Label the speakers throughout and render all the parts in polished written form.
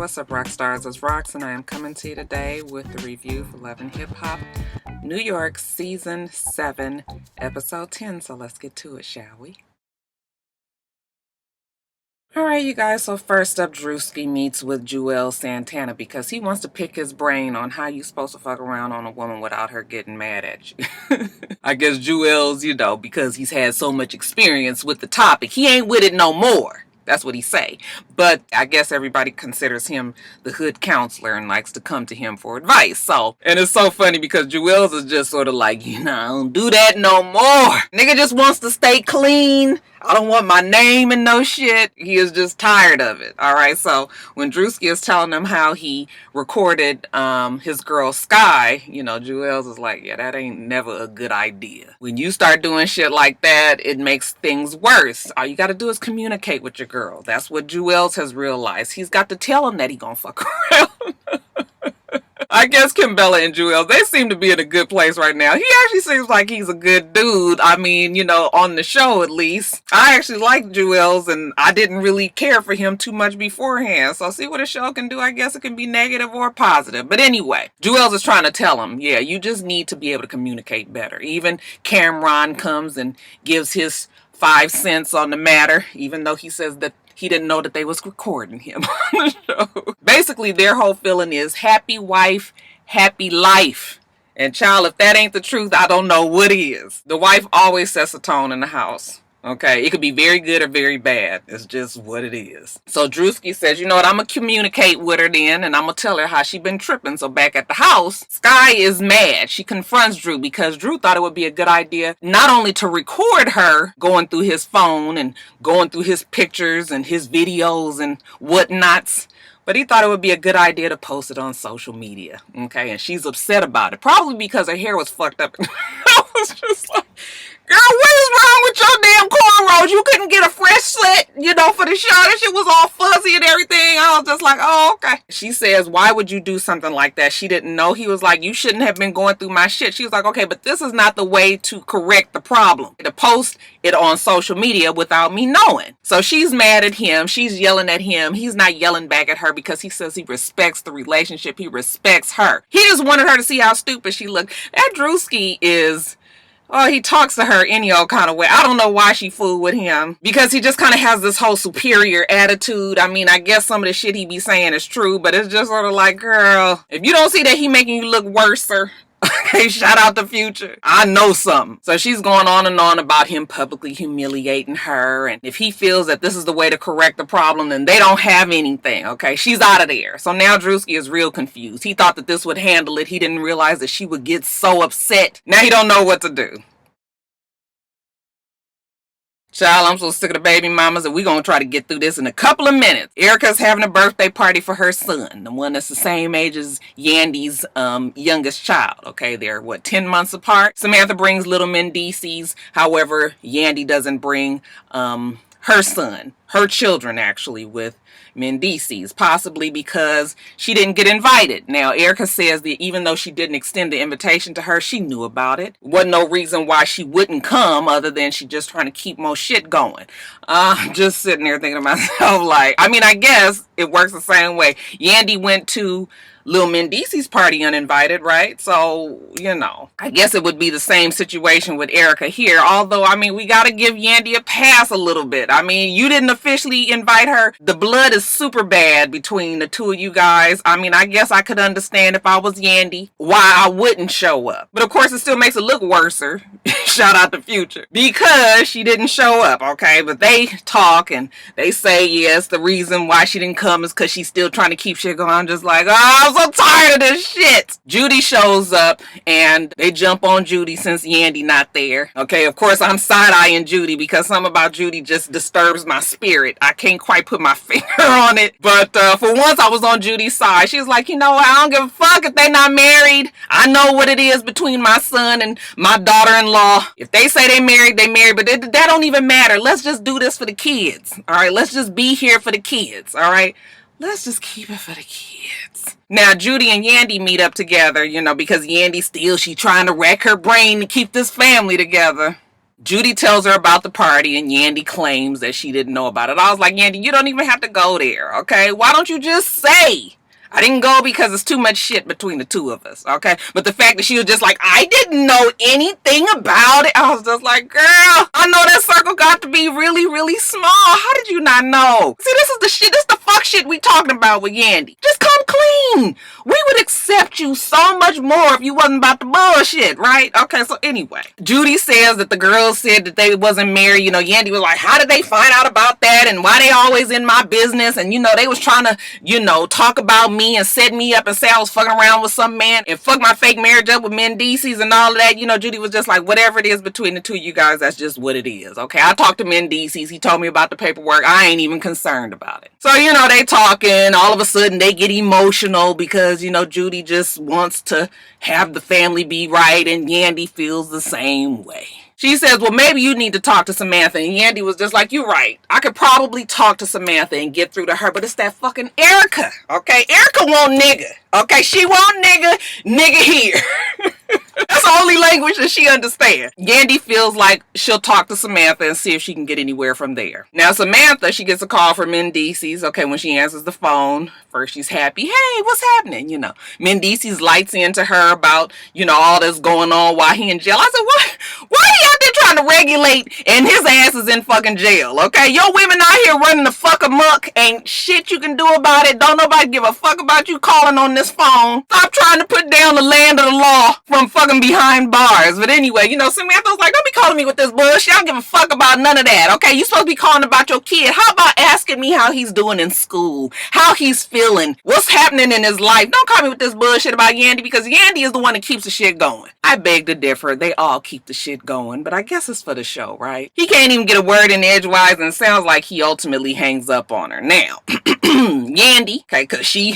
Speaker 1: what's up, Roxstars? It's Rox, and I am coming to you today with the review for Love and Hip Hop New York Season 7, Episode 10. So let's get to it, shall we? Alright, you guys, so first up, Drewski meets with Juelz Santana because he wants to pick his brain on how you supposed to fuck around on a woman without her getting mad at you. I guess Juelz, because he's had so much experience with the topic, he ain't with it no more. That's what he say. But I guess everybody considers him the hood counselor and likes to come to him for advice. And it's so funny because Juelz is just sort of like, I don't do that no more. Nigga just wants to stay clean. I don't want my name and no shit. He is just tired of it. All right. So when Drewski is telling him how he recorded his girl Sky, Juelz is like, yeah, that ain't never a good idea. When you start doing shit like that, it makes things worse. All you got to do is communicate with your girl. That's what Juelz has realized. He's got to tell him that he gonna fuck around. I guess Kimbella and Juelz, they seem to be in a good place right now. He actually seems like he's a good dude. I mean, on the show at least. I actually like Juelz, and I didn't really care for him too much beforehand. So see what a show can do. I guess it can be negative or positive. But anyway, Juelz is trying to tell him, yeah, you just need to be able to communicate better. Even Cameron comes and gives his 5 cents on the matter, even though he says that he didn't know that they was recording him on the show. Basically, their whole feeling is happy wife, happy life. And child, if that ain't the truth, I don't know what is. The wife always sets a tone in the house. Okay, it could be very good or very bad. It's just what it is. So Drewski says, you know what, I'm going to communicate with her then, and I'm going to tell her how she been tripping. So back at the house, Sky is mad. She confronts Drew because Drew thought it would be a good idea not only to record her going through his phone and going through his pictures and his videos and whatnots, but he thought it would be a good idea to post it on social media. Okay, and she's upset about it. Probably because her hair was fucked up. I was just like, girl, what is wrong with your damn cornrows? You couldn't get a fresh set, for the show. That shit was all fuzzy and everything. I was just like, oh, okay. She says, why would you do something like that? She didn't know. He was like, you shouldn't have been going through my shit. She was like, okay, but this is not the way to correct the problem. To post it on social media without me knowing. So she's mad at him. She's yelling at him. He's not yelling back at her because he says he respects the relationship. He respects her. He just wanted her to see how stupid she looked. That Drewski is... oh, he talks to her any old kind of way. I don't know why she fooled with him. Because he just kind of has this whole superior attitude. I mean, I guess some of the shit he be saying is true. But it's just sort of like, girl, if you don't see that he making you look worser. Okay, shout out the Future. I know something. So she's going on and on about him publicly humiliating her. And if he feels that this is the way to correct the problem, then they don't have anything. Okay, she's out of there. So now Drewski is real confused. He thought that this would handle it. He didn't realize that she would get so upset. Now he don't know what to do. Child, I'm so sick of the baby mamas that we're going to try to get through this in a couple of minutes. Erica's having a birthday party for her son, the one that's the same age as Yandy's youngest child. Okay, they're, 10 months apart? Samantha brings little Mendices. However, Yandy doesn't bring her son, her children actually, with Mendices, possibly because she didn't get invited. Now, Erica says that even though she didn't extend the invitation to her, she knew about it. Wasn't no reason why she wouldn't come other than she just trying to keep more shit going. Just sitting there thinking to myself, like, I mean, I guess it works the same way. Yandy went to Lil Mendici's party uninvited, right? So, I guess it would be the same situation with Erica here. Although, I mean, we got to give Yandy a pass a little bit. I mean, you didn't officially invite her. The blood is super bad between the two of you guys. I mean, I guess I could understand if I was Yandy why I wouldn't show up. But of course, it still makes it look worser. Shout out the Future. Because she didn't show up, okay? But they talk and they say, yes, the reason why she didn't come is because she's still trying to keep shit going. I'm just like, oh, I'm so tired of this shit. Judy shows up and they jump on Judy since Yandy not there. Okay, of course I'm side-eyeing Judy because something about Judy just disturbs my spirit. I can't quite put my finger on it. But for once I was on Judy's side. She was like, I don't give a fuck if they not married. I know what it is between my son and my daughter-in-law. If they say they married, they married. But that don't even matter. Let's just do this for the kids. All right, let's just be here for the kids. All right. Let's just keep it for the kids. Now, Judy and Yandy meet up together, because Yandy still, she trying to rack her brain to keep this family together. Judy tells her about the party, and Yandy claims that she didn't know about it. I was like, Yandy, you don't even have to go there, okay? Why don't you just say, I didn't go because it's too much shit between the two of us, okay? But the fact that she was just like, I didn't know anything about it. I was just like, girl, I know that circle got to be really, really small. How did you not know? See, this is the shit. This is the fuck shit we talking about with Yandy. Just come clean. We would accept you so much more if you wasn't about the bullshit, right? Okay, so anyway. Judy says that the girls said that they wasn't married. You know, Yandy was like, how did they find out about that? And why they always in my business? And, you know, they was trying to, you know, talk about me and set me up and say I was fucking around with some man and fuck my fake marriage up with Mendices and all of that. You know, Judy was just like, whatever it is between the two of you guys, that's just what it is. Okay, I talked to Mendices. He told me about the paperwork. I ain't even concerned about it. So, you know, they talking. All of a sudden, they get emotional because, you know, Judy just wants to have the family be right, and Yandy feels the same way. She says, well, maybe you need to talk to Samantha. And Yandy was just like, you're right. I could probably talk to Samantha and get through to her, but it's that fucking Erica, okay? Erica want nigga, okay? She want nigga here. That's the only language that she understands. Yandy feels like she'll talk to Samantha and see if she can get anywhere from there. Now, Samantha, she gets a call from Mendices. Okay, when she answers the phone, first she's happy. Hey, what's happening? You know, Mendices lights into her about, you know, all that's going on while he in jail. I said, what? Why are you out there trying to regulate and his ass is in fucking jail, okay? Your women out here running the fuck amok. Ain't shit you can do about it. Don't nobody give a fuck about you calling on this phone. Stop trying to put down the land of the law from fucking behind bars. But anyway, you know, Samantha was like, don't be calling me with this bullshit. I don't give a fuck about none of that, okay? You supposed to be calling about your kid. How about asking me how he's doing in school? How he's feeling? What's happening in his life? Don't call me with this bullshit about Yandy, because Yandy is the one that keeps the shit going. I beg to differ. They all keep the shit going, but I guess it's for the show, right? He can't even get a word in edgewise, and it sounds like he ultimately hangs up on her. Now, Yandy, okay, because she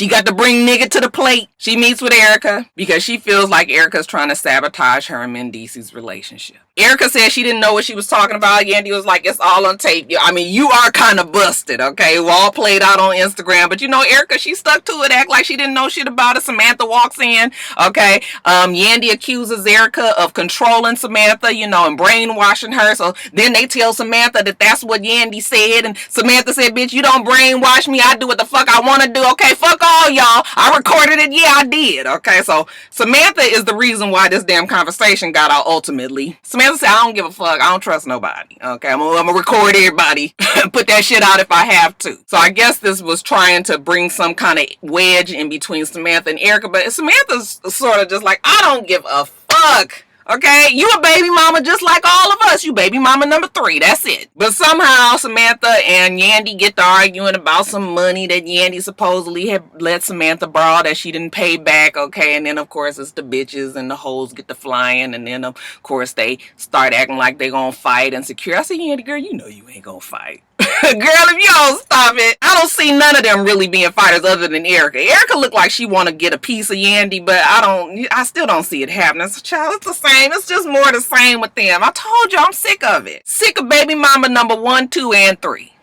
Speaker 1: got to bring nigga to the plate. She meets with Erica because she feels like Erica's trying to sabotage her and Mendices' relationship. Erica said she didn't know what she was talking about. Yandy was like, it's all on tape. I mean, you are kind of busted, okay? It was all played out on Instagram. But, you know, Erica, she stuck to it, act like she didn't know shit about it. Samantha walks in, okay? Yandy accuses Erica of controlling Samantha, you know, and brainwashing her. So then they tell Samantha that that's what Yandy said. And Samantha said, bitch, you don't brainwash me. I do what the fuck I want to do, okay? Fuck all y'all. I recorded it. Yeah, I did, okay? So Samantha is the reason why this damn conversation got out ultimately. Samantha said, I don't give a fuck. I don't trust nobody. Okay, I'm gonna record everybody. Put that shit out if I have to. So I guess this was trying to bring some kind of wedge in between Samantha and Erica. But Samantha's sort of just like, I don't give a fuck. Okay, you a baby mama just like all of us. You baby mama number 3. That's it. But somehow Samantha and Yandy get to arguing about some money that Yandy supposedly had let Samantha borrow that she didn't pay back. Okay, and then of course it's the bitches and the hoes get to flying, and then of course they start acting like they gonna fight and secure. I said, Yandy, girl, you know you ain't gonna fight. Girl, if you don't stop it. I don't see none of them really being fighters other than Erica. Erica looked like she want to get a piece of Yandy, but I still don't see it happening. So, child, it's the same. It's just more the same with them. I told you, I'm sick of it. Sick of baby mama number 1, 2, and 3.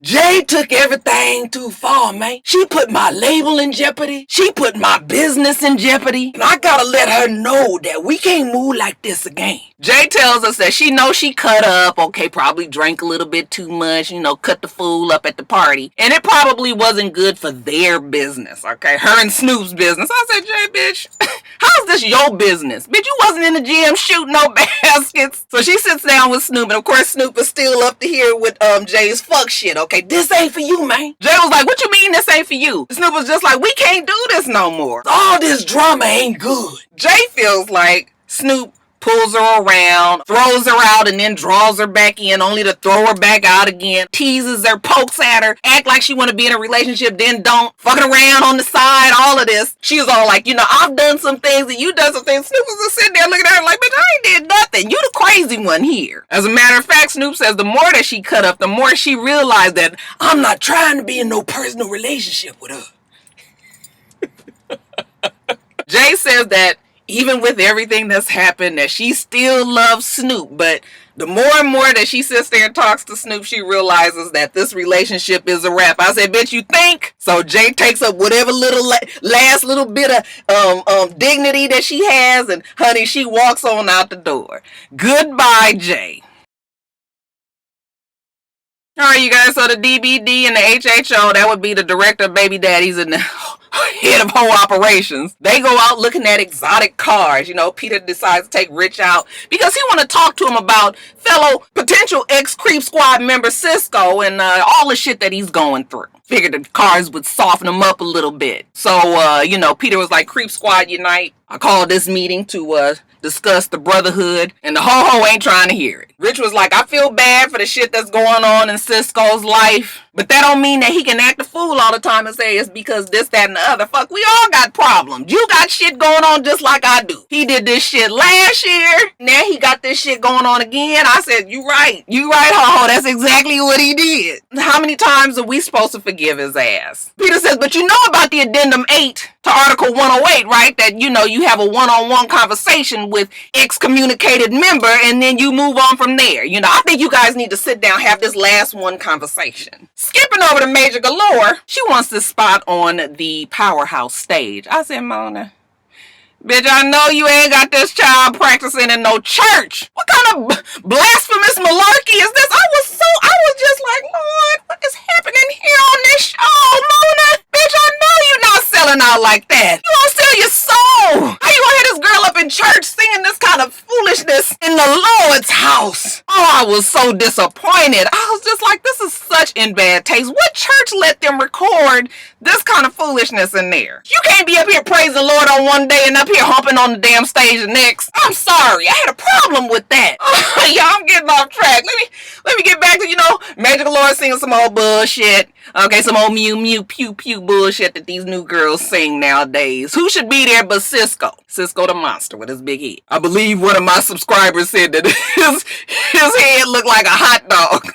Speaker 1: Jay took everything too far, man. She put my label in jeopardy. She put my business in jeopardy. And I gotta let her know that we can't move like this again. Jay tells us that she knows she cut up, okay, probably drank a little bit too much, you know, cut the fool up at the party. And it probably wasn't good for their business, okay? Her and Snoop's business. I said, Jay, bitch, how's this your business? Bitch, you wasn't in the gym shooting no baskets. So she sits down with Snoop, and of course Snoop is still up to here with Jay's fuck shit, okay? This ain't for you, man. Jay was like, what you mean this ain't for you? Snoop was just like, we can't do this no more. All this drama ain't good. Jay feels like Snoop pulls her around, throws her out, and then draws her back in, only to throw her back out again, teases her, pokes at her, act like she want to be in a relationship, then don't, fucking around on the side, all of this. She was all like, you know, I've done some things and you done some things. Snoop was just sitting there looking at her like, bitch, I ain't did nothing. You the crazy one here. As a matter of fact, Snoop says the more that she cut up, the more she realized that I'm not trying to be in no personal relationship with her. Jay says that even with everything that's happened, that she still loves Snoop. But the more and more that she sits there and talks to Snoop, she realizes that this relationship is a wrap. I said, bitch, you think? So Jay takes up whatever little last little bit of dignity that she has, and honey, she walks on out the door. Goodbye, Jay. All right, you guys, so the DBD and the HHO, that would be the director of Baby Daddies and the head of whole operations. They go out looking at exotic cars. You know, Peter decides to take Rich out because he want to talk to him about fellow potential ex-Creep Squad member Cisco and all the shit that he's going through. Figured the cars would soften him up a little bit. So, you know, Peter was like, Creep Squad unite. I called this meeting to discuss the brotherhood, and the ho-ho ain't trying to hear it. Rich was like, I feel bad for the shit that's going on in Cisco's life, but that don't mean that he can act a fool all the time and say it's because this, that, and the other. Fuck, we all got problems. You got shit going on just like I do. He did this shit last year. Now he got this shit going on again. I said, you right, ho-ho. That's exactly what he did. How many times are we supposed to forgive his ass? Peter says, but you know about the addendum 8 to Article 108, right? That, you know, you have a one-on-one conversation with excommunicated member and then you move on from there. You know, I think you guys need to sit down, have this last one conversation. Skipping over to Major Galore, she wants this spot on the Powerhouse stage. I said, Mona, bitch, I know you ain't got this child practicing in no church. What kind of blasphemous malarkey is this? I was just like, Lord, what is happening here on this show, Mona? Bitch, I know you're not selling out like that. You won't sell your soul. How you gonna have this girl up in church singing this kind of foolishness in the Lord's house? Oh, I was so disappointed. I was just like, this is such in bad taste. What church let them record this kind of foolishness in there? You can't be up here praising the Lord on one day and up here humping on the damn stage the next. I'm sorry, I had a problem with that. Yeah, I'm getting off track. Let me get back to, you know, Major Galore singing some old bullshit. Okay, some old mew mew pew pew bullshit that these new girls sing nowadays. Who should be there but Cisco? Cisco the monster with his big head. I believe one of my subscribers said that his head looked like a hot dog.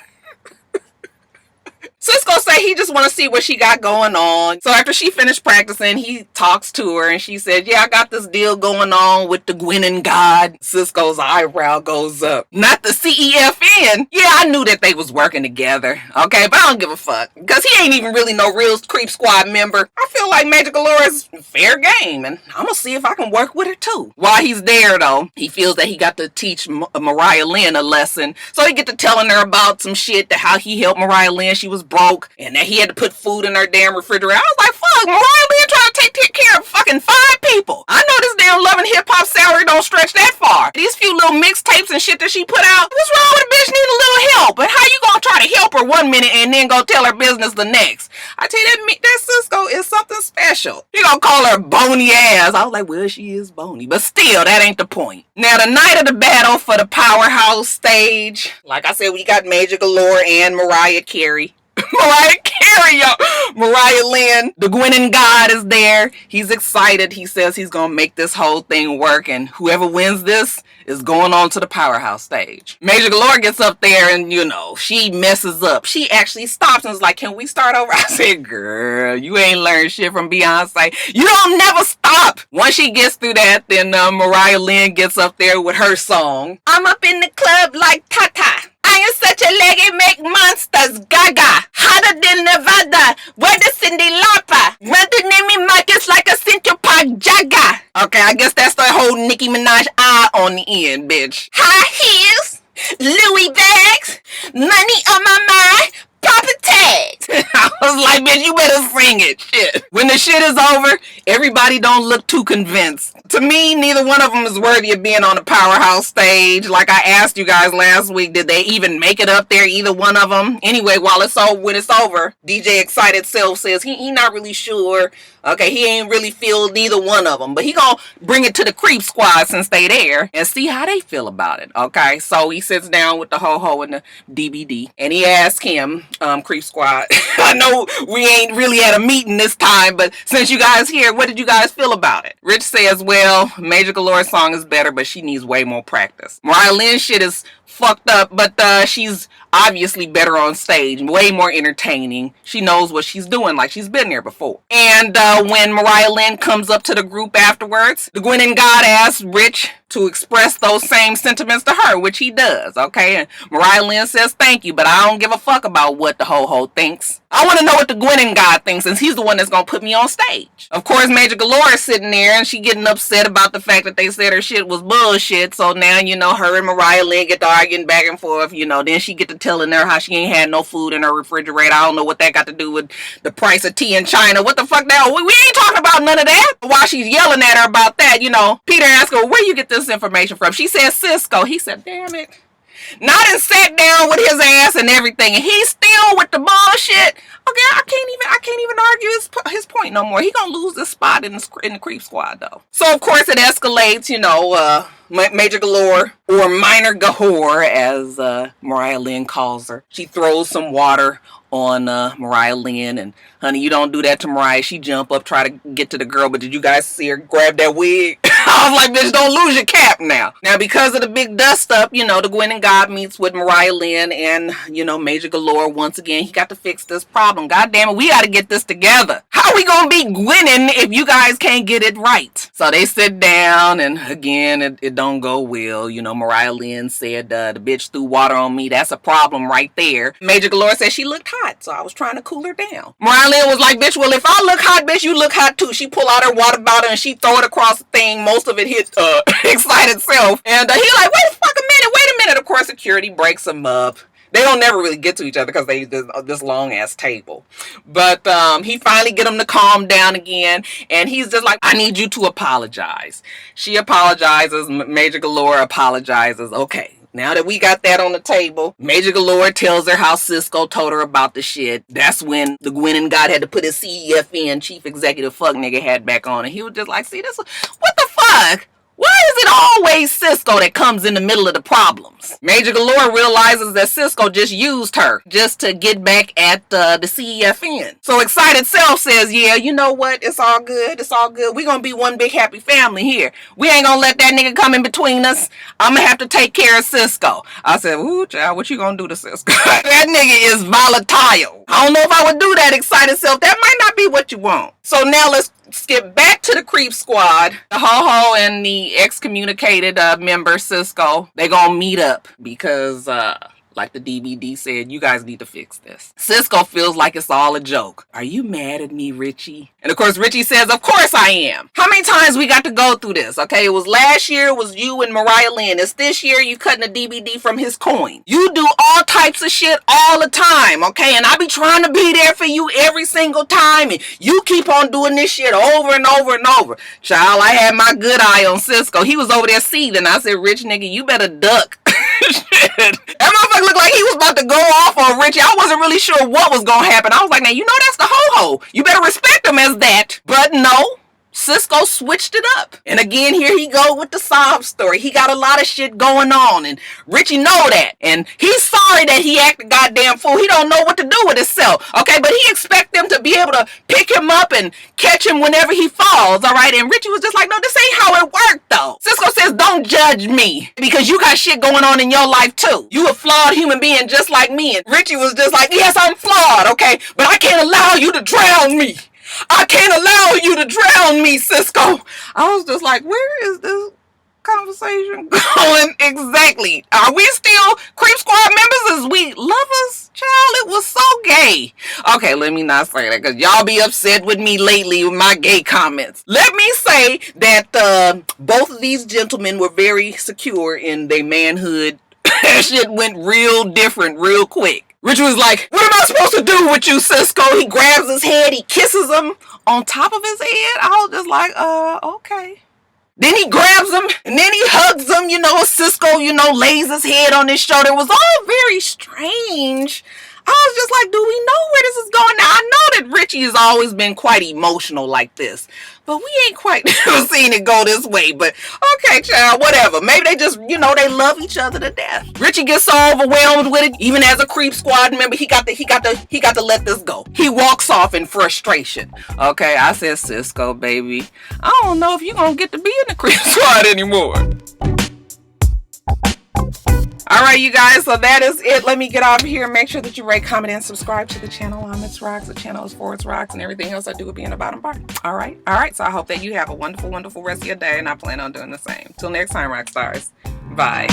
Speaker 1: Cisco say he just want to see what she got going on. So after she finished practicing, he talks to her and she said, yeah, I got this deal going on with the Gwen God. Cisco's eyebrow goes up. Not the CEFN. Yeah, I knew that they was working together. Okay, but I don't give a fuck. Because he ain't even really no real Creep Squad member. I feel like Major Galore is fair game and I'm going to see if I can work with her too. While he's there though, he feels that he got to teach Mariah Lynn a lesson. So he get to telling her about some shit, that how he helped Mariah Lynn. She was broke and that he had to put food in her damn refrigerator. I was like, fuck, Mariah Lynn trying to take care of fucking 5 people. I know this damn Love and Hip Hop salary don't stretch that far. These few little mixtapes and shit that she put out, what's wrong with a bitch needing a little help? And how you gonna try to help her one minute and then go tell her business the next? I tell you, that Cisco is something special. You gonna call her bony ass. I was like, well, she is bony, but still, that ain't the point. Now, the night of the battle for the Powerhouse stage, like I said, we got Major Galore and Mariah Carey. Mariah Lynn, the Gwen God is there. He's excited. He says he's gonna make this whole thing work, and whoever wins this is going on to the Powerhouse stage. Major Galore gets up there and, you know, she messes up. She actually stops and is like, can we start over? I said, girl, you ain't learned shit from Beyonce. You don't never stop. Once she gets through that, then Mariah Lynn gets up there with her song. I'm up in the club like Tata. I am such a leggy make monsters gaga. Hotter than Nevada. Where the Cindy Lauper. Running in me markets like a Central Park Jagger. Okay, I guess that's the whole Nicki Minaj eye on the end, bitch. High heels. Louis bags. Money on my mind. Papa tags. I was like, bitch, you better sing it. Shit. When the shit is over, everybody don't look too convinced. To me, neither one of them is worthy of being on the Powerhouse stage. Like I asked you guys last week, did they even make it up there, either one of them? Anyway, when it's over, DJ Excited Self says he not really sure. Okay, he ain't really feel neither one of them, but he gonna bring it to the Creep Squad since they there and see how they feel about it. Okay, so he sits down with the ho-ho and the DBD and he asks him, Creep Squad, I know we ain't really at a meeting this time, but since you guys here, what did you guys feel about it? Rich says, well, Major Galore's song is better, but she needs way more practice. Mariah Lynn shit is fucked up, but she's obviously better on stage, way more entertaining. She knows what she's doing, like she's been there before. And when Mariah Lynn comes up to the group afterwards, the Gwen and God asks Rich to express those same sentiments to her, which he does, okay? And Mariah Lynn says thank you, but I don't give a fuck about what the ho-ho thinks. I want to know what the Gwen and God thinks, since he's the one that's gonna put me on stage. Of course, Major Galore is sitting there, and she getting upset about the fact that they said her shit was bullshit. So now, you know, her and Mariah Lynn get to arguing back and forth, you know. Then she get to telling her how she ain't had no food in her refrigerator. I don't know what that got to do with the price of tea in China. What the fuck now? We ain't talking about none of that. While she's yelling at her about that, you know, Peter asks her, where you get this information from? She says Cisco. He said, damn it. Not and sat down with his ass and everything, and he's still with the bullshit. Okay, I can't even argue his point no more. He gonna lose this spot in the creep squad though. So of course it escalates, you know, Major Galore, or Minor Gahor as Mariah Lynn calls her. She throws some water on Mariah Lynn, and honey, you don't do that to Mariah. She jump up, try to get to the girl, but did you guys see her grab that wig? I was like, bitch, don't lose your cap now. Now, because of the big dust up, you know, the Gwen and God meets with Mariah Lynn and, you know, Major Galore. Once again, he got to fix this problem. God damn it, we got to get this together. How are we going to be Gwenning if you guys can't get it right? So they sit down, and again, it don't go well. You know, Mariah Lynn said, the bitch threw water on me. That's a problem right there. Major Galore said she looked hot, so I was trying to cool her down. Mariah Lynn was like, bitch, well, if I look hot, bitch, you look hot too. She pull out her water bottle and she throw it across the thing. Most of it hit Excited Self. And he like, wait a minute. Of course, security breaks them up. They don't never really get to each other because they this long ass table. But he finally get them to calm down again, and he's just like, I need you to apologize. She apologizes. Major Galore apologizes. Okay. Now that we got that on the table, Major Galore tells her how Cisco told her about the shit. That's when the Gwen and God had to put his CEFN, chief executive fuck nigga, hat back on. And he was just like, see, this, what the fuck? Why is it always Cisco that comes in the middle of the problems? Major Galore realizes that Cisco just used her just to get back at the CEFN. So Excited Self says, yeah, you know what? It's all good. It's all good. We're going to be one big happy family here. We ain't going to let that nigga come in between us. I'm going to have to take care of Cisco. I said, ooh, child, what you going to do to Cisco? That nigga is volatile. I don't know if I would do that, Excited Self. That might not be what you want. So now let's skip back to the creep squad. The ho-ho and the excommunicated member Cisco, they gonna meet up because like the DVD said, you guys need to fix this. Cisco feels like it's all a joke. Are you mad at me, Richie? And of course Richie says, of course I am. How many times we got to go through this? Okay, it was last year, it was you and Mariah Lynn. It's this year, you cutting a DVD from his coin. You do all types of shit all the time, okay? And I be trying to be there for you every single time, and you keep on doing this shit over and over and over. Child, I had my good eye on Cisco. He was over there seething. I said, rich nigga, you better duck. Shit. That motherfucker looked like he was about to go off on Richie. I wasn't really sure what was gonna happen. I was like, now you know that's the ho-ho. You better respect him as that. But no. Cisco switched it up. And again, here he go with the sob story. He got a lot of shit going on, and Richie know that. And he's sorry that he acted goddamn fool. He don't know what to do with himself. Okay, but he expect them to be able to pick him up and catch him whenever he falls. All right, and Richie was just like, no, this ain't how it worked though. Cisco says, don't judge me because you got shit going on in your life too. You a flawed human being just like me. And Richie was just like, yes, I'm flawed, okay, but I can't allow you to drown me. I can't allow you to drown me, Cisco. I was just like, where is this conversation going exactly? Are we still Creep Squad members? Is we lovers? Child, it was so gay. Okay, let me not say that because y'all be upset with me lately with my gay comments. Let me say that both of these gentlemen were very secure in their manhood. Shit went real different real quick. Richard was like, what am I supposed to do with you, Cisco? He grabs his head, he kisses him on top of his head. I was just like, okay. Then he grabs him, and then he hugs him, you know, Cisco, you know, lays his head on his shoulder. It was all very strange. I was just like, do we know where this is going? Now, I know that Richie has always been quite emotional like this, but we ain't quite seen it go this way. But okay, child, whatever. Maybe they just, you know, they love each other to death. Richie gets so overwhelmed with it, even as a Creep Squad member, he got to let this go. He walks off in frustration. Okay, I said, Cisco, baby, I don't know if you're gonna get to be in the Creep Squad anymore. All All right, you guys, so that is it. Let me get off here. Make sure that you rate, comment, and subscribe to the channel. I'm itsrox. The channel is for itsrox, and everything else I do will be in the bottom bar. All right. So I hope that you have a wonderful, wonderful rest of your day, and I plan on doing the same. Till next time, Roxstars. Bye.